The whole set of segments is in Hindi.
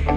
हेलो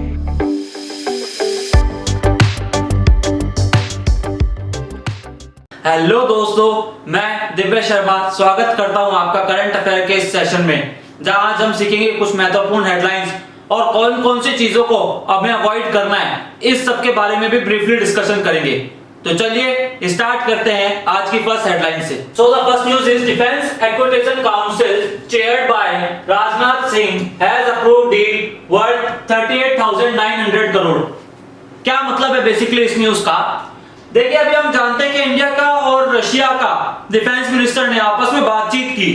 दोस्तों, मैं दिव्य शर्मा स्वागत करता हूं आपका करंट अफेयर के इस सेशन में, जहां आज हम सीखेंगे कुछ महत्वपूर्ण हेडलाइंस और कौन कौन सी चीजों को हमें अवॉइड करना है, इस सब के बारे में भी ब्रीफली डिस्कशन करेंगे। तो चलिए स्टार्ट करते हैं आज की फर्स्ट हेडलाइन से। So the first news is defence acquisition council chaired by Rajnath Singh has approved deal worth 38,900 crore. क्या मतलब है बेसिकली इस न्यूज का? देखिए, अभी हम जानते हैं कि इंडिया का और रशिया का डिफेंस मिनिस्टर ने आपस में बातचीत की,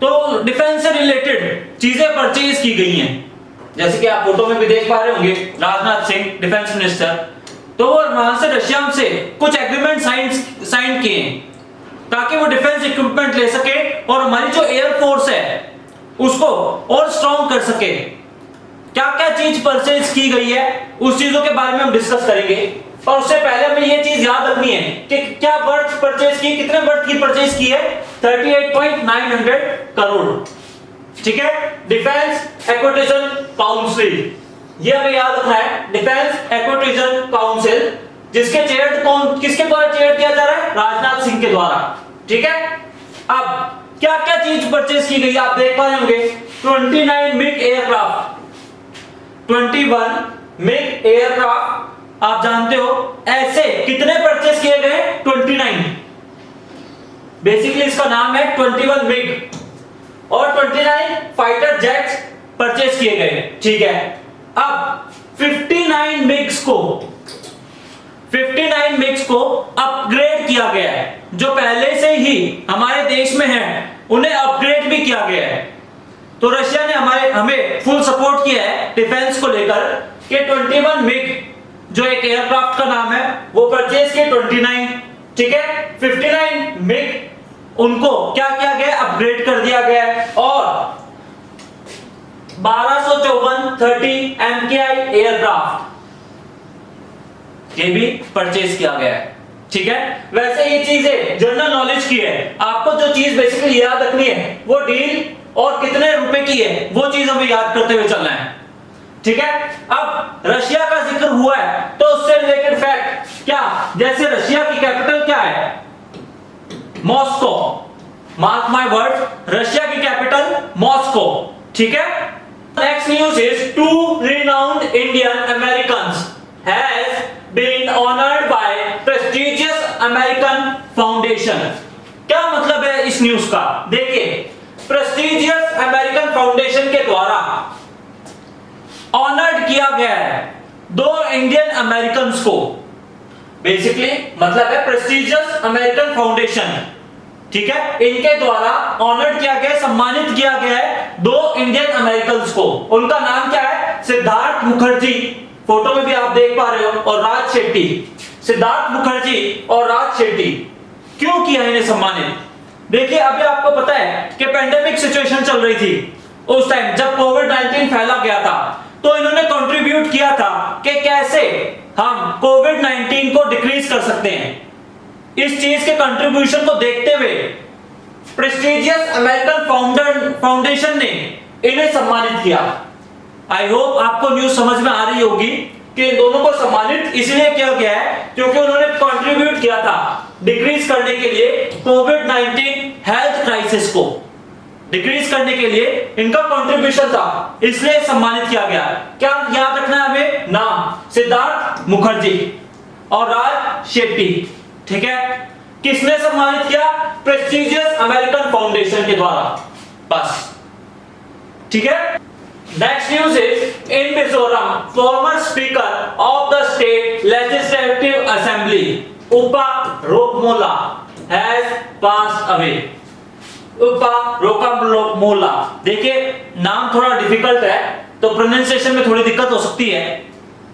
तो डिफेंस से रिलेटेड चीजें परचेज की गई हैं। जैसे कि आप फोटो में भी देख पा रहे होंगे, राजनाथ सिंह डिफेंस मिनिस्टर, तो वो वहां से रशिया से कुछ एग्रीमेंट साइन किए ताकि वो डिफेंस इक्विपमेंट ले सके और हमारी जो एयरफोर्स है उसको और स्ट्रॉन्ग कर सके। क्या क्या चीज परचेज की गई है उस चीजों के बारे में हम डिस्कस करेंगे, और उससे पहले हमें ये चीज याद रखनी है कि क्या वर्थ परचेज की, कितने वर्थ की परचेज की है? 38,900 करोड़। ठीक है, डिफेंस एक्विजिशन काउंसिल, ये हमें याद रखना है। डिफेंस एक्विजिशन काउंसिल, जिसके चेयर कौन, किसके द्वारा चेयर किया जा रहा है? राजनाथ सिंह के द्वारा। ठीक है, अब क्या क्या चीज परचेज की गई आप देख पा रहे होंगे। 29 मिग एयरक्राफ्ट, 21 मिग एयरक्राफ्ट, आप जानते हो ऐसे कितने परचेज किए गए? 29। बेसिकली इसका नाम है 21 मिग, और 29 फाइटर जेट्स परचेज किए गए। ठीक है, अब 59 मिग्स को अपग्रेड किया गया है। जो पहले से ही हमारे देश में है उन्हें अपग्रेड भी किया गया है। तो रशिया ने हमें फुल सपोर्ट किया है डिफेंस को लेकर कि 21 मिग जो एक एयरक्राफ्ट का नाम है वो परचेज के 29। ठीक है, 59 मिग उनको क्या किया गया? अपग्रेड कर दिया गया है, और 1254 30 MKI एयरक्राफ्ट ये भी परचेज किया गया है। ठीक है, वैसे ये चीजें जनरल नॉलेज की है, आपको जो चीज बेसिकली याद रखनी है वो डील और कितने रुपए की है वो चीज हमें याद करते हुए चलना है। ठीक है, अब रशिया का जिक्र हुआ है तो उससे रिलेटेड फैक्ट क्या, जैसे रशिया की कैपिटल क्या है? Moscow. Mark my word, Russia की कैपिटल मॉस्को। ठीक है, next news is to renowned Indian Americans has been honored by prestigious American Foundation। क्या मतलब है इस न्यूज का? देखिए, प्रेस्टिजियस अमेरिकन फाउंडेशन के द्वारा ऑनर्ड किया गया है 2 इंडियन अमेरिकन को। बेसिकली मतलब है प्रेस्टिजियस अमेरिकन फाउंडेशन, ठीक है, इनके द्वारा ऑनर्ड किया गया, सम्मानित किया गया है 2 इंडियन अमेरिकन को। उनका नाम क्या है? सिद्धार्थ मुखर्जी, फोटो में भी आप देख पा रहे हो, और राज शेट्टी। सिद्धार्थ मुखर्जी और राज शेट्टी क्यों किया इन्हें सम्मानित? देखिए, अभी आपको पता है कि पेंडेमिक सिचुएशन चल रही थी उस टाइम जब कोविड-19 फैला गया था, तो इन्होंने कंट्रीब्यूट किया था कि कैसे हम कोविड-19 को डिक्रीज कर सकते हैं। इस चीज के कंट्रीब्यूशन को देखते हुए प्रेस्टिजियस अमेरिकन फाउंडेशन ने इन्हें सम्मानित किया। आई होप आपको न्यूज समझ में आ रही होगी कि इन दोनों को सम्मानित इसलिए किया गया है क्योंकि उन्होंने कंट्रीब्यूट किया था डिक्रीज करने के लिए कोविड-19 हेल्थ क्राइसिस को डिक्रीज करने के लिए इनका कंट्रीब्यूशन था, इसलिए सम्मानित किया गया। क्या याद रखना है हमें? नाम सिद्धार्थ मुखर्जी और राज शेट्टी। ठीक है, किसने सम्मानित किया? प्रेस्टिजियस अमेरिकन फाउंडेशन के द्वारा, बस। ठीक है, next news is in Mizoram farmer speaker of the state legislative assembly उपा रोकमोला हैज पास्ड अवे। उपा रोकमोला, देखिए नाम थोड़ा डिफिकल्ट है तो प्रोनाउंसिएशन में थोड़ी दिक्कत हो सकती है,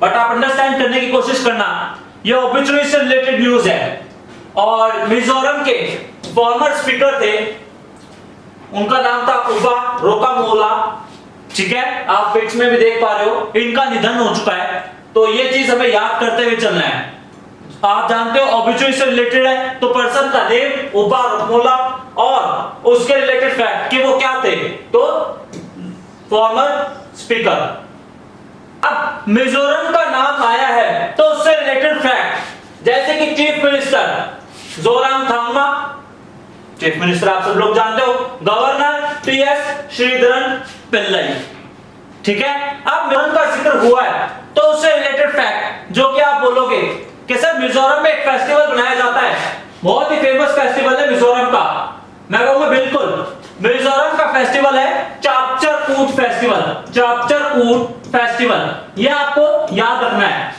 बट आप अंडरस्टैंड करने की कोशिश करना। ये ओबिचुरी से रिलेटेड न्यूज है, और मिजोरम के फॉर्मर स्पीकर थे, उनका नाम था उपा रोकमोला। ठीक है, आप पिक्स में भी देख पा रहे हो, इनका निधन हो चुका है, तो ये चीज हमें याद करते हुए चलना है। आप जानते हो ऑब्ituary से रिलेटेड है, तो पर्सन का नेम उपा रोकमोला, और उसके रिलेटेड फैक्ट कि वो क्या थे, तो फॉर्मर स्पीकर। अब मिजोरम का नाम आया है तो उससे रिलेटेड फैक्ट, जैसे कि chief minister Zoramthanga, chief minister आप सब लोग जानते हो, गवर्नर टीएस श्रीधरन पिल्लई, ठीक है। अब मिजोरम का जिक्र हुआ है तो उससे रिलेटेड फैक्ट जो कि आप बोलोगे कि सर मिजोरम में एक फेस्टिवल बनाया जाता है, बहुत ही फेमस फेस्टिवल है मिजोरम का, मैं कहूंगा बिल्कुल मिजोरम का फेस्टिवल है चापचरकूट फेस्टिवल, चापचरकूट फेस्टिवल, ये आपको याद रखना है,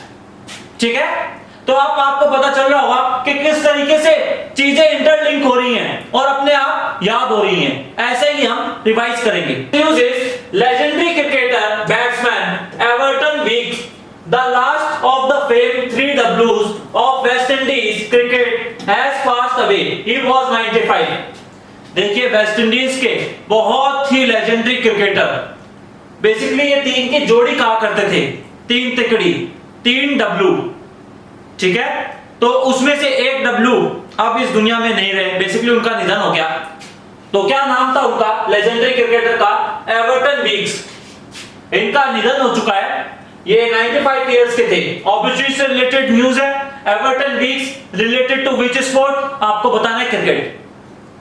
ठीक है। तो आपको पता चल रहा होगा कि किस तरीके से चीजें इंटरलिंक हो रही हैं और अपने आप याद हो रही हैं, ऐसे ही हम रिवाइज करेंगे। News is legendary cricketer batsman Everton weeks the last of the fame 3 Ws of West Indies cricket has passed away, he was 95। देखिए वेस्ट इंडीज के बहुत ही लेजेंडरी क्रिकेटर, बेसिकली ये तीन की जोड़ी कहा करते थे, तीन तिकड़ी, 3 W, ठीक है। तो उसमें से एक W अब इस दुनिया में नहीं रहे, बेसिकली उनका निधन हो गया। तो क्या नाम था उनका लेजेंडरी क्रिकेटर का? एवर्टन वीक्स, इनका निधन हो चुका है, ये 95 इयर्स के थे। ऑब्वियसली से रिलेटेड न्यूज़ है, Everton Weeks related to which sport? आपको बताना है क्रिकेट,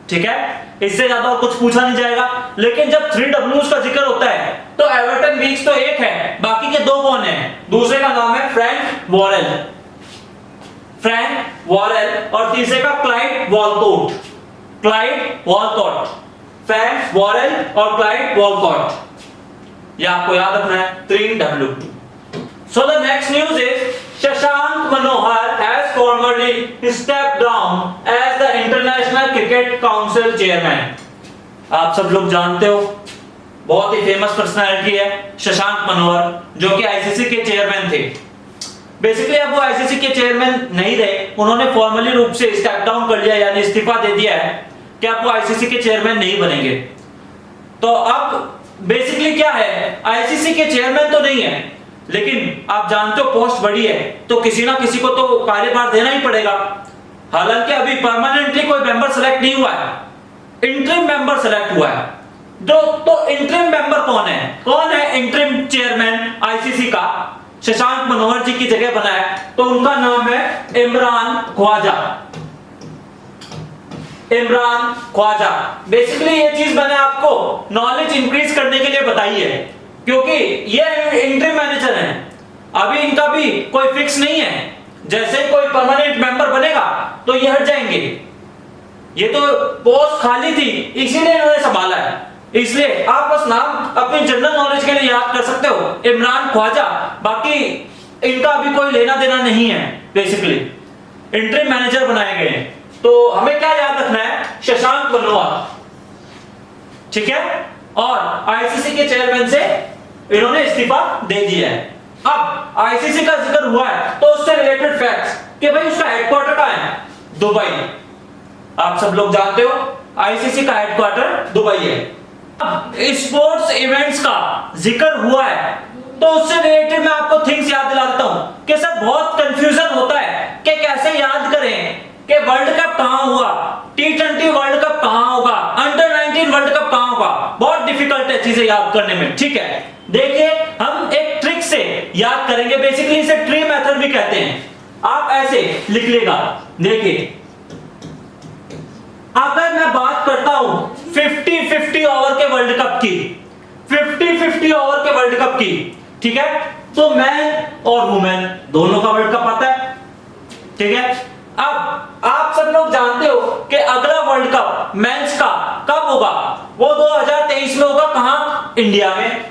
ठीक है, इससे ज्यादा और कुछ पूछा नहीं जाएगा। लेकिन जब 3 Ws का जिक्र होता है तो एवर्टन वीक्स तो एक है, बाकी के दो कौन है? दूसरे का नाम है फ्रैंक वॉरेल, फ्रैंक वॉरेल, और तीसरे का Clyde Walcott, Clyde Walcott, Frank Worrell और क्लाइड वॉलकॉट, ये आपको याद रखना है, 3 W। So the next news is Shashank Manohar has formally stepped down as the International Cricket Council chairman। आप सब लोग जानते हो बहुत ही फेमस पर्सनालिटी है शशांक मनोहर, जो कि आईसीसी के चेयरमैन थे। बेसिकली अब वो आईसीसी के चेयरमैन नहीं रहे, उन्होंने फॉर्मली रूप से स्टेप डाउन कर लिया, यानी इस्तीफा दे दिया है कि अब वो आईसीसी के चेयरमैन नहीं बनेंगे। तो अब बेसिकली क्या है, आईसीसी के चेयरमैन तो नहीं है, लेकिन आप जानते हो पोस्ट बड़ी है तो किसी ना किसी को तो कार्यभार देना ही पड़ेगा। हालांकि अभी परमानेंटली कोई मेंबर सेलेक्ट नहीं हुआ है, इंटरिम मेंबर सेलेक्ट हुआ है। तो इंटरिम मेंबर कौन है? कौन है इंटरिम चेयरमैन आईसीसी का? शशांक मनोहर जी की जगह बना है, तो उनका नाम है इमरान ख्वाजा, इमरान ख्वाजा। बेसिकली ये चीज मैंने आपको नॉलेज इंक्रीज करने के लिए बताई है, क्योंकि ये इंटरिम मैनेजर हैं, अभी इनका भी कोई फिक्स नहीं है, जैसे ही कोई परमानेंट मेंबर बनेगा तो ये हट जाएंगे। ये तो पोस्ट खाली थी इसीलिए इन्होंने संभाला है, इसलिए आप बस नाम अपनी जनरल नॉलेज के लिए याद कर सकते हो, इमरान ख्वाजा, बाकी इनका अभी कोई लेना देना नहीं है। बेसिकली इंटरिम मैनेजर बनाए गए हैं, तो हमें क्या याद रखना है? शशांक मनोहर, ठीक है, और आईसीसी के चेयरमैन से इन्होंने इस्तीफा दे दिया है। अब आईसीसी का जिक्र हुआ है तो उससे रिलेटेड फैक्ट्स कि भाई उसका हेडक्वार्टर कहां है? दुबई, आप सब लोग जानते हो आईसीसी का हेडक्वार्टर दुबई है। अब स्पोर्ट्स इवेंट्स का जिक्र हुआ है तो उससे रिलेटेड मैं आपको थिंग्स याद दिला देता हूं कि सर बहुत कंफ्यूजन होता है कि कैसे याद करें कि वर्ल्ड कप कहां हुआ, T20 वर्ल्ड कप कहां होगा, अंडर 19 वर्ल्ड कप कहां होगा, बहुत डिफिकल्ट है चीजें याद करने में, ठीक है। देखिए हम एक ट्रिक से याद करेंगे, बेसिकली इसे ट्री मेथड भी कहते हैं। आप ऐसे लिख लेगा, देखिए अगर मैं बात करता हूं 50-50 ओवर के वर्ल्ड कप की, 50-50 ओवर के वर्ल्ड कप की, ठीक है, तो मैन और वुमेन दोनों का वर्ल्ड कप आता है, ठीक है। अब आप सब लोग जानते हो कि अगला वर्ल्ड कप मेंस का कब होगा? वो 2023 में होगा, कहां? इंडिया में।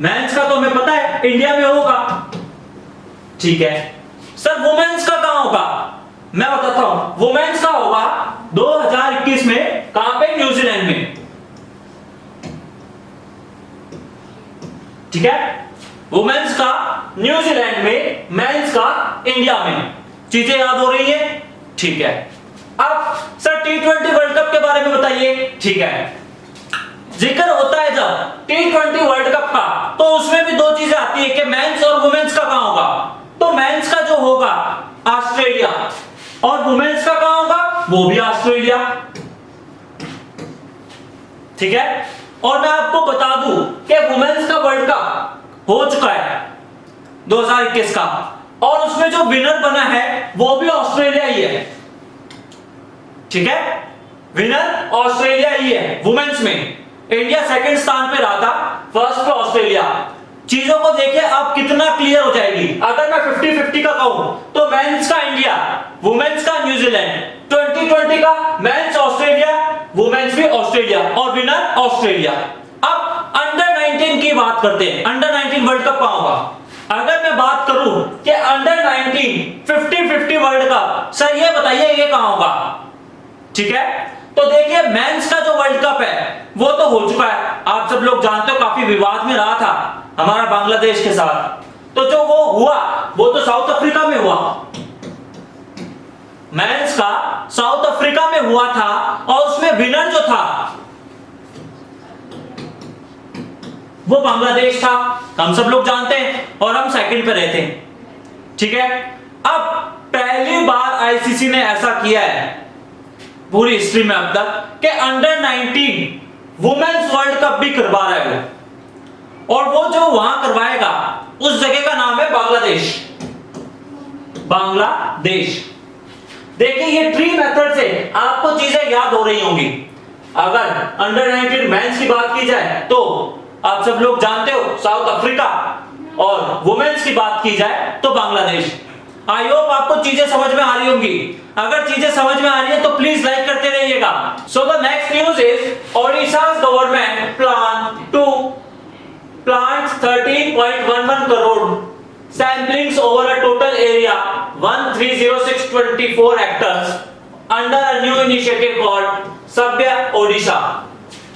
मेंस का तो हमें पता है इंडिया में होगा, ठीक है। सर वुमेन्स का कहां होगा? मैं बताता हूं, वुमेन्स का होगा 2021 में, कहां पे? न्यूजीलैंड में, ठीक है। वुमेन्स का न्यूजीलैंड में, मेंस का इंडिया में। चीजें याद हो रही है, ठीक है। अब सर T20 वर्ल्ड कप के बारे में बताइए, ठीक है। जिक्र होता है जब T20 वर्ल्ड कप का तो उसमें भी दो चीजें आती है कि मेंस और वुमेन्स का कहां होगा। तो मेंस का जो होगा ऑस्ट्रेलिया, और वुमेन्स का कहां होगा? वो भी ऑस्ट्रेलिया, ठीक है। और मैं आपको बता दूं कि वुमेन्स का वर्ल्ड कप हो चुका है 2021 का, और उसमें जो विनर बना है वो भी ऑस्ट्रेलिया ही है। ठीक है, विनर ऑस्ट्रेलिया ही है वुमेन्स में। इंडिया सेकंड स्थान पे रहा था, फर्स्ट पे ऑस्ट्रेलिया। चीजों को देखिए अब कितना क्लियर हो जाएगी। अगर मैं 50-50 का कहूं तो मेंस का इंडिया, वुमेन्स का न्यूजीलैंड, 2020 का मेंस ऑस्ट्रेलिया, वुमेन्स भी ऑस्ट्रेलिया और विनर ऑस्ट्रेलिया। अब अंडर 19 की बात करते हैं, अंडर 19 वर्ल्ड कप कहां होगा। अगर मैं बात करूं कि अंडर 19 50-50 वर्ल्ड कप, सर ये बताइए ये कहां होगा। ठीक है, तो देखिए मेंस का जो वर्ल्ड कप है वो तो हो चुका है, आप सब लोग जानते हो, काफी विवाद में रहा था हमारा बांग्लादेश के साथ। तो जो वो हुआ वो तो साउथ अफ्रीका में हुआ, मेंस का साउथ अफ्रीका में हुआ था, और उसमें विनर जो था वो बांग्लादेश था, हम सब लोग जानते हैं, और हम सेकंड पे रहे थे। ठीक है, अब पहली बार आईसीसी ने ऐसा किया है पूरी हिस्ट्री में अब तक कि अंडर 19 वुमेन्स वर्ल्ड कप भी करवा रहा है वो, और वो जो वहां करवाएगा उस जगह का नाम है बांग्लादेश। बांग्लादेश। देखिए ये ट्री मेथड से आपको चीजें याद हो रही होंगी। अगर अंडर 19 मेंस की बात की जाए तो आप सब लोग जानते हो साउथ अफ्रीका, और वुमेन्स की बात की जाए तो बांग्लादेश। आई होप आपको चीजें समझ में आ रही होंगी। अगर चीजें समझ में आ रही है तो प्लीज लाइक करते रहिएगा। So the next news is Odisha's government plan to plant 13.11 crore samplings over a total area 130624 hectares under a new initiative called Sabhya Odisha.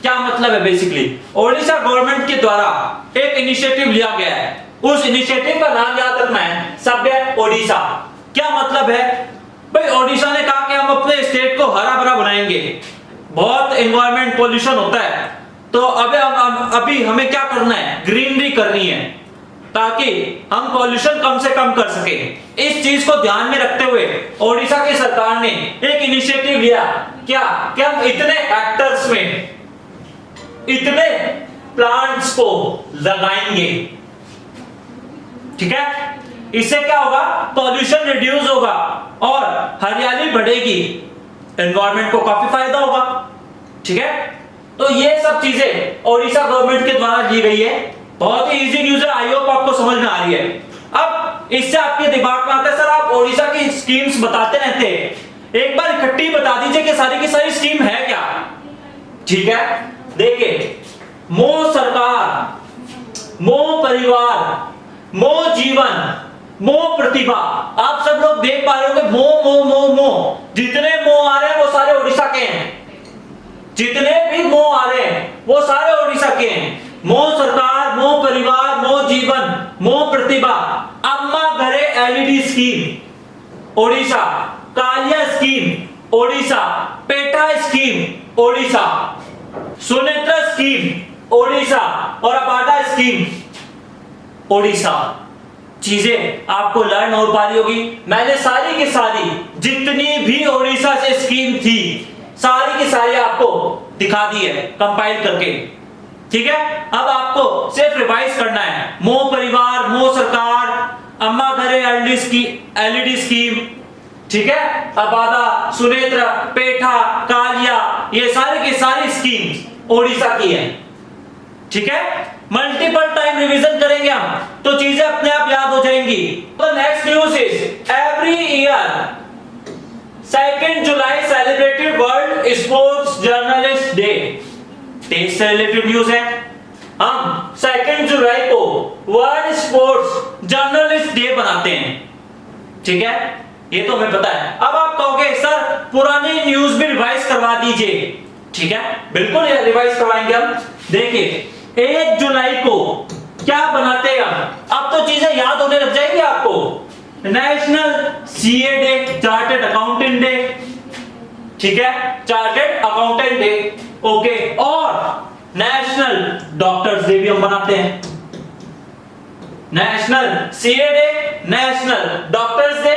क्या मतलब है बेसिकली, ओडिशा गवर्नमेंट के द्वारा एक इनिशिएटिव लिया गया है, उस इनिशिएटिव का नाम याद रखना है सभ्य ओडिशा। क्या मतलब है भाई, ओडिशा ने कहा कि हम अपने स्टेट को हरा भरा बनाएंगे, बहुत एनवायरमेंट पोल्यूशन होता है, तो अभी हमें क्या करना है, ग्रीनरी करनी है ताकि हम पॉल्यूशन कम से कम कर सके। इस चीज को ध्यान में रखते हुए ओडिशा की सरकार ने एक इनिशिएटिव लिया, क्या कि हम इतने हेक्टर्स में इतने प्लांट्स को लगाएंगे। ठीक है, इससे क्या होगा, पॉल्यूशन रिड्यूस होगा और हरियाली बढ़ेगी, एनवायरनमेंट को काफी फायदा होगा। ठीक है, तो ये सब चीजें ओडिशा गवर्नमेंट के द्वारा ली गई है। बहुत ही इजी न्यूज है, आई होप आपको समझ में आ रही है। अब इससे आपके दिमाग में आता है सर आप ओडिशा की स्कीम्स बताते रहते हैं, एक बार इकट्ठी बता दीजिए कि सारी की सारी स्कीम है क्या। ठीक है, देखिए, मोह सरकार, मोह परिवार, मोह जीवन, मोह प्रतिभा। आप सब लोग देख पा रहे हो कि मोह मोह मोह मोह, जितने मोह आ रहे हैं वो सारे ओडिशा के हैं, जितने भी मोह आ रहे हैं वो सारे ओडिशा के हैं। मोह सरकार, मोह परिवार, मोह जीवन, मोह Pratibha, Ama Ghare LED scheme Odisha, Kalia scheme Odisha, पेटा स्कीम ओडिशा, सुनेत्रा स्कीम ओडिशा और अबाडा स्कीम ओडिशा। चीजें आपको लर्न हो पा रही होगी। मैंने सारी की सारी जितनी भी ओडिशा से स्कीम थी सारी की सारी आपको दिखा दी है कंपाइल करके। ठीक है, अब आपको सिर्फ रिवाइज करना है। मोह परिवार, मोह सरकार, अम्मा घरे एलईडी स्कीम, ठीक है, अबादा, सुनेत्रा, पेठा, कालिया, ये सारी की सारी स्कीम ओडिशा की है। ठीक है, मल्टीपल टाइम रिवीजन करेंगे हम तो चीजें अपने आप याद हो जाएंगी। तो next news is every year 2 July celebrated world sports journalist day. Test से रिलेटेड न्यूज है। हम 2 जुलाई को वर्ल्ड स्पोर्ट्स जर्नलिस्ट डे बनाते हैं। ठीक है, ये तो हमें पता है। अब आप कहोगे सर पुरानी न्यूज भी रिवाइज करवा दीजिए। ठीक है, बिल्कुल रिवाइज करवाएंगे हम। देखिए 1 जुलाई को क्या बनाते हैं हम, अब तो चीजें याद होने लग जाएंगी आपको। National CA day, chartered accountant day. ठीक है, चार्टर्ड अकाउंटेंट डे, ओके, और नेशनल डॉक्टर्स डे भी हम बनाते हैं। National CA day, national doctors day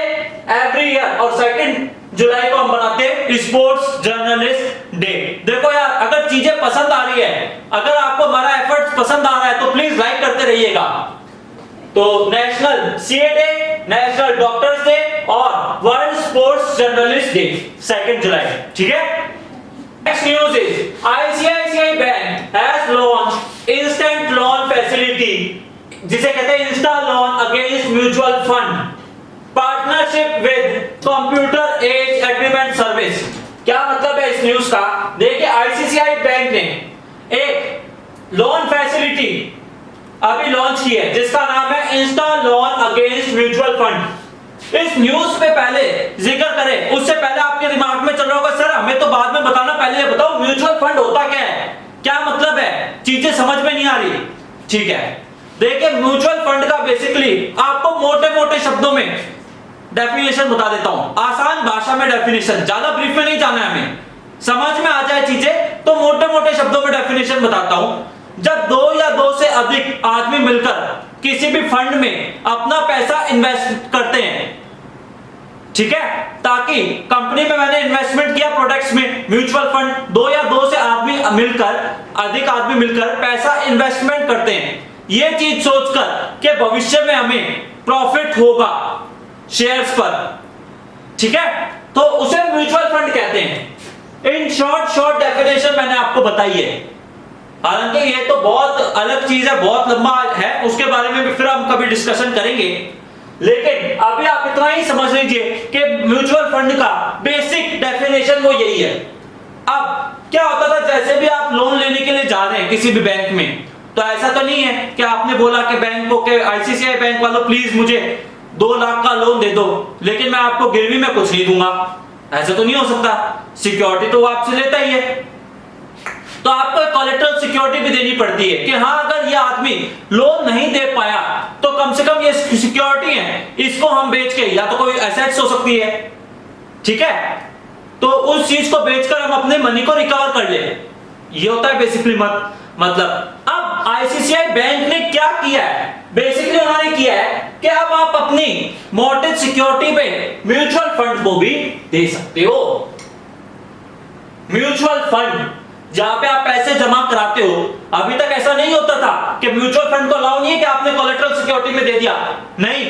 every year, और 2 जुलाई को हम बनाते हैं स्पोर्ट्स जर्नलिस्ट डे। देखो यार, अगर चीजें पसंद आ रही है, अगर आपको हमारा एफर्ट्स पसंद आ रहा है तो प्लीज लाइक करते रहिएगा। तो national CA day, national doctors day और world sports journalist day 2 July. ठीक है। Next news is ICICI bank has launched instant loan facility, जिसे कहते हैं insta loan against mutual fund, partnership with computer age agreement service. क्या मतलब है इस न्यूज का? देखिए आईसीआईसीआई बैंक ने एक लोन फैसिलिटी अभी लॉन्च की है जिसका नाम है Insta loan against mutual fund. इस न्यूज पे पहले जिक्र करें उससे पहले आपके दिमाग में चल रहा होगा सर हमें तो बाद में बताना, पहले ये बताओ म्यूचुअल फंड होता क्या है, क्या मतलब है, चीजें समझ में नहीं आ रही। ठीक है, देखिए म्यूचुअल फंड का बेसिकली आपको मोटे मोटे शब्दों में डेफिनेशन बता देता हूं, आसान भाषा में डेफिनेशन, ज्यादा ब्रीफ में नहीं जाना है, हमें समझ में आ जाए चीजें तो मोटे मोटे शब्दों में डेफिनेशन बताता हूं। जब 2 या 2 से अधिक आदमी मिलकर किसी भी फंड में अपना पैसा इन्वेस्ट करते हैं, ठीक है, ताकि कंपनी में मैंने इन्वेस्टमेंट किया प्रोडक्ट्स में, म्यूचुअल फंड 2 या 2 से आदमी मिलकर, अधिक आदमी मिलकर पैसा इन्वेस्टमेंट करते हैं, ये चीज सोचकर कि भविष्य में हमें प्रॉफिट होगा शेयर्स पर, ठीक है, तो उसे म्यूचुअल फंड कहते हैं। इन शॉर्ट डेफिनेशन मैंने आपको बताई है, हालांकि ये तो बहुत अलग चीज है, बहुत लंबा है, उसके बारे में भी फिर हम कभी डिस्कशन करेंगे, लेकिन अभी आप इतना ही समझ लीजिए कि म्यूचुअल फंड का बेसिक डेफिनेशन वो यही है। अब क्या होता था, जैसे भी आप लोन लेने के लिए जा रहे हैं किसी भी बैंक में, तो ऐसा तो नहीं है कि आपने बोला कि बैंक को, कि आईसीआईसीआई बैंक वालों प्लीज मुझे 2 लाख का लोन दे दो, लेकिन मैं आपको गिरवी में कुछ नहीं दूंगा, ऐसा तो नहीं हो सकता, सिक्योरिटी तो वो आपसे लेता ही है, तो आपको कोलेटरल सिक्योरिटी भी देनी पड़ती है कि हाँ अगर ये आदमी लोन नहीं दे पाया तो कम से कम ये सिक्योरिटी है, इसको हम बेच के, या तो कोई एसेट्स हो सकती है, ठीक है, तो उस चीज को बेचकर हम अपने मनी को रिकवर कर ले, ये होता है बेसिकली मतलब। अब आईसीआईसीआई बैंक ने क्या किया है, बेसिकली उन्होंने किया है कि अब आप अपनी मॉर्गेज सिक्योरिटी पे म्यूचुअल फंड को भी दे सकते हो। म्यूचुअल फंड जहां पे आप पैसे जमा कराते हो, अभी तक ऐसा नहीं होता था कि म्यूचुअल फंड को अलाउ नहीं है कि आपने कोलेटरल सिक्योरिटी में दे दिया, नहीं,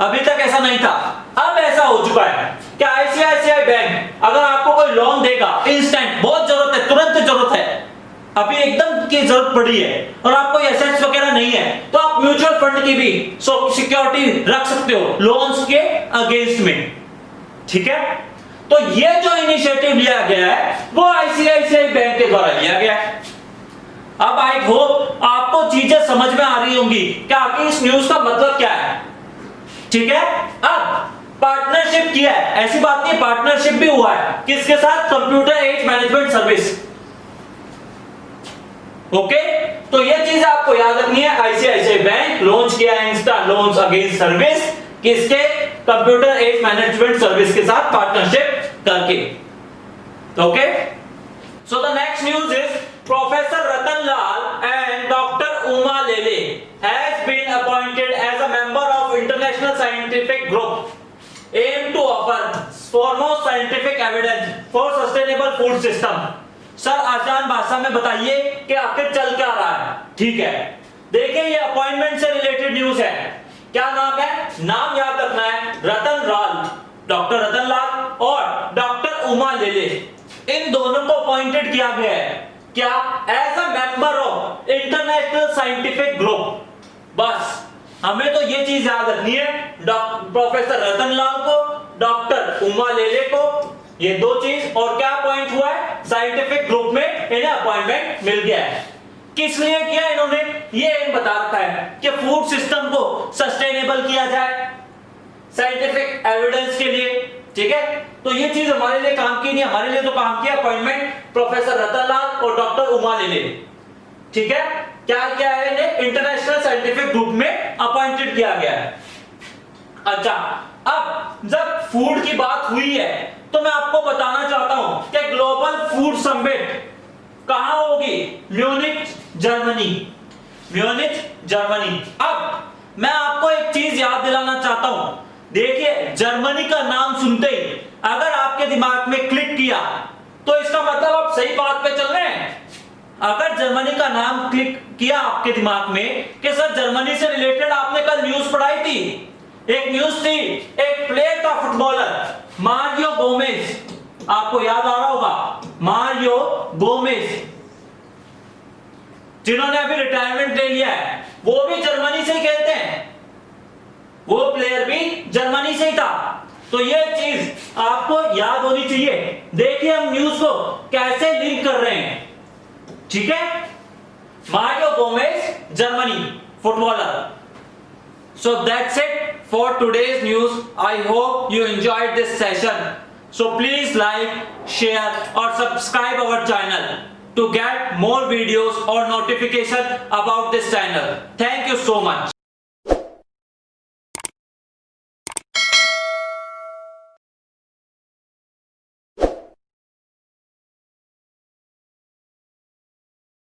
अभी तक ऐसा नहीं था। अब ऐसा हो चुका है कि आईसीआईसीआई बैंक अगर आपको कोई लोन देगा, इंस्टेंट, बहुत जरूरत है, तुरंत जरूरत है, अभी एकदम की जरूरत पड़ी है और आपको एसेट्स वगैरह नहीं है, तो आप म्यूचुअल फंड की भी सिक्योरिटी रख सकते हो लोन्स के अगेंस्ट में, ठीक है। तो ये जो इनिशिएटिव लिया गया है वो आईसीआईसीआई बैंक के द्वारा लिया गया है। अब आई होप आपको चीजें समझ में आ रही होंगी कि आखिर इस न्यूज का मतलब क्या है, ठीक है। अब पार्टनरशिप किया है, ऐसी बात नहीं, पार्टनरशिप भी हुआ है, किसके साथ? Computer as management service, okay. तो ये चीज आपको याद रखनी है, आईसीआईसीआई बैंक लॉन्च किया है इंस्टा लोन्स अगेंस्ट सर्विस, किसके? कंप्यूटर एज मैनेजमेंट सर्विस के साथ पार्टनरशिप करके, okay. So the next news is professor Ratan Lal and doctor Uma Lele has been appointed as a member of international scientific group aim to offer foremost scientific evidence for sustainable food system. Sir आसान भाषा में बताइए कि आखिर चल क्या रहा है, ठीक है। देखिए ये अपॉइंटमेंट से रिलेटेड न्यूज है, क्या नाम है? नाम याद रखना है, रतन लाल, डॉक्टर रतन लाल और डॉक्टर उमा लेले, इन दोनों को अपॉइंटेड किया गया है, क्या? As a member of international scientific group. बस हमें तो ये चीज याद रखनी है, प्रोफेसर रतन लाल को, डॉक्टर उमा लेले को, ये 2 चीज, और क्या अपॉइंट हुआ है? साइंटिफिक ग्रुप में इन्हें अपॉइंटमेंट मिल गया है। किस लिए किया इन्होंने? ये बता रखा है कि फूड सिस्टम को सस्टेनेबल किया जाए, साइंटिफिक एविडेंस के लिए, ठीक है। तो ये चीज हमारे लिए काम की नहीं, हमारे लिए तो काम किया अपॉइंटमेंट प्रोफेसर रतन लाल और डॉक्टर उमा लेले, ठीक है। क्या किया है इन्हें? इंटरनेशनल साइंटिफिक ग्रुप में अपॉइंटेड किया गया है। अच्छा, अब जब फूड की बात हुई है तो मैं आपको बताना चाहता हूं कि ग्लोबल फूड समिट कहां होगी? Munich Germany, Munich Germany. अब मैं आपको एक चीज याद दिलाना चाहता हूं, देखिए जर्मनी का नाम सुनते ही अगर आपके दिमाग में क्लिक किया तो इसका मतलब आप सही बात पे चल रहे हैं, अगर जर्मनी का नाम क्लिक किया आपके दिमाग में कि सर जर्मनी से रिलेटेड आपने कल न्यूज पढ़ाई थी, एक न्यूज थी, एक प्लेयर था फुटबॉलर मारियो गोमेज, आपको याद आ रहा होगा मारियो गोमेज, जिन्होंने अभी रिटायरमेंट ले लिया है, वो भी जर्मनी से ही खेलते हैं, वो प्लेयर भी जर्मनी से ही था। तो ये चीज आपको याद होनी चाहिए। देखिए हम न्यूज को कैसे लिंक कर रहे हैं, ठीक है। Mario Gomez Germany footballer. So that's it for today's news. I hope you enjoyed this session. So please like, share or subscribe our channel to get more videos or notification about this channel. Thank you so much.